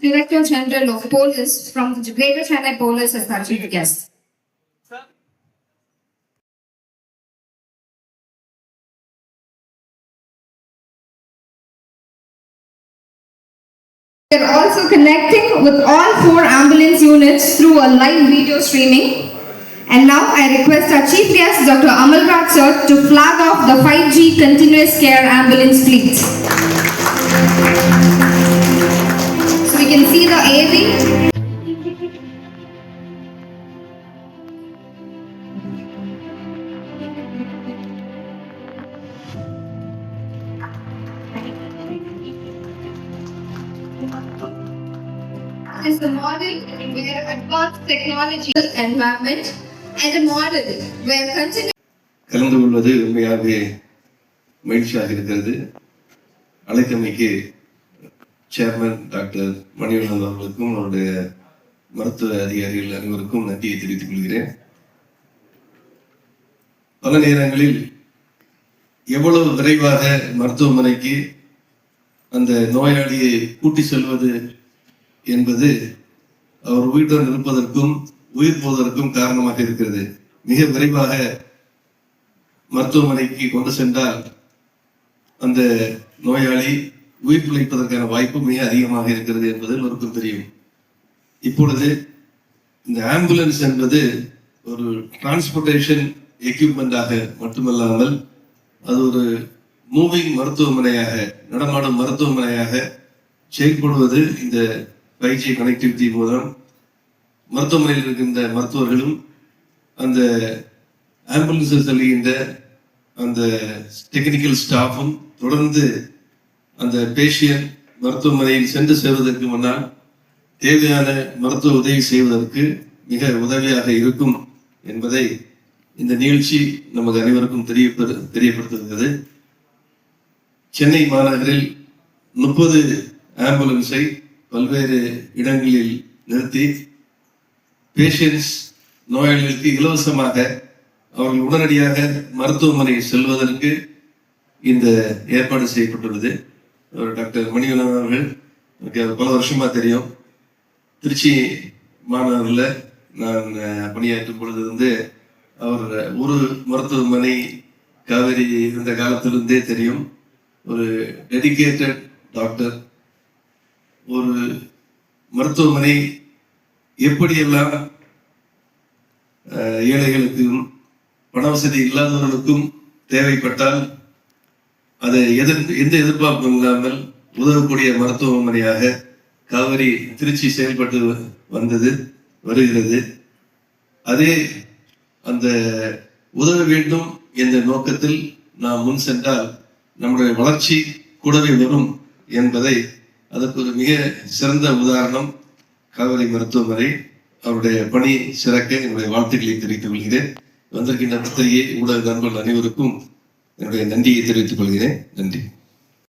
Director General of Police from the Greater Chennai Police as our chief guest. We are also connecting with all 4 ambulance units through a live video streaming. And now I request our chief guest, Dr. Amalraj sir, to flag off the 5G continuous care ambulance fleet. So we can see the AV. Is the model where advanced technological environment and a model where continuous கலந்து கொள்வது உண்மையாகவே மகிழ்ச்சியாக இருக்கிறது. அழைத்தமைக்கு chairman doctor Manivannan அவர்களுக்கும் அவருடைய மருத்துவ அதிகாரிகள் அனைவருக்கும் நன்றியை தெரிவித்துக் கொள்கிறேன். பல நேரங்களில் எவ்வளவு விரைவாக மருத்துவமனைக்கு அந்த நோயாளியை கூட்டி செல்வது என்பது அவர் உயிருடன் இருப்பதற்கும் உயிர் போவதற்கும் காரணமாக இருக்கிறது. மிக விரைவாக மருத்துவமனைக்கு கொண்டு சென்றால் அந்த நோயாளி உயிர் பிழைப்பதற்கான வாய்ப்பு மிக அதிகமாக இருக்கிறது என்பது எல்லோருக்கும் தெரியும். இப்பொழுது இந்த ஆம்புலன்ஸ் என்பது ஒரு டிரான்ஸ்போர்டேஷன் எக்யூப்மெண்டாக மட்டுமல்லாமல் அது ஒரு மூவிங் மருத்துவமனையாக, நடமாடும் மருத்துவமனையாக செயல்படுவது இந்த 5G கனெக்டிவிட்டி மூலம் மருத்துவமனையில் இருக்கின்ற மருத்துவர்களும் அந்த ஆம்புலன்ஸில் செல்கின்ற அந்த டெக்னிக்கல் ஸ்டாஃபும் தொடர்ந்து அந்த பேஷியன்ட் மருத்துவமனையில் சென்று சேர்வதற்கு முன்னால் தேவையான மருத்துவ உதவி செய்வதற்கு மிக உதவியாக இருக்கும் என்பதை இந்த நிகழ்ச்சி நமது அனைவருக்கும் தெரியப்படுத்துகிறது. சென்னை மாநகரில் 30 ஆம்புலன்ஸை பல்வேறு இடங்களில் நிறுத்தி பேஷண்ட்ஸ் நோயாளிகளுக்கு இலவசமாக அவர்கள் உடனடியாக மருத்துவமனை செல்வதற்கு இந்த ஏற்பாடு செய்யப்பட்டுள்ளது. டாக்டர் மணிவண்ணன் அவர்கள் எனக்கு பல வருஷமா தெரியும். திருச்சி மாநகரில் நான் பணியாற்றும் பொழுது அவர் ஒரு மருத்துவமனை காவேரி இருந்த காலத்திலிருந்தே தெரியும். ஒரு டெடிகேட்டட் டாக்டர். ஒரு மருத்துவமனை எப்படியெல்லாம் ஏழைகளுக்கும் பண வசதி இல்லாதவர்களுக்கும் தேவைப்பட்டால் அதை எந்த எதிர்பார்ப்பும் இல்லாமல் உதவக்கூடிய மருத்துவமனையாக காவிரி திருச்சி செயல்பட்டு வருகிறது. அதே அந்த உதவ வேண்டும் என்ற நோக்கத்தில் நாம் முன் சென்றால் நம்முடைய வளர்ச்சி கூடவே வரும் என்பதை அதற்கு ஒரு மிக சிறந்த உதாரணம் காவிரி மருத்துவமனை. அவருடைய பணி சிறக்க என்னுடைய வாழ்த்துக்களை தெரிவித்துக் கொள்கிறேன். வந்திருக்கின்ற பத்திரிகை ஊடக நண்பர்கள் அனைவருக்கும் என்னுடைய நன்றியை தெரிவித்துக் கொள்கிறேன். நன்றி.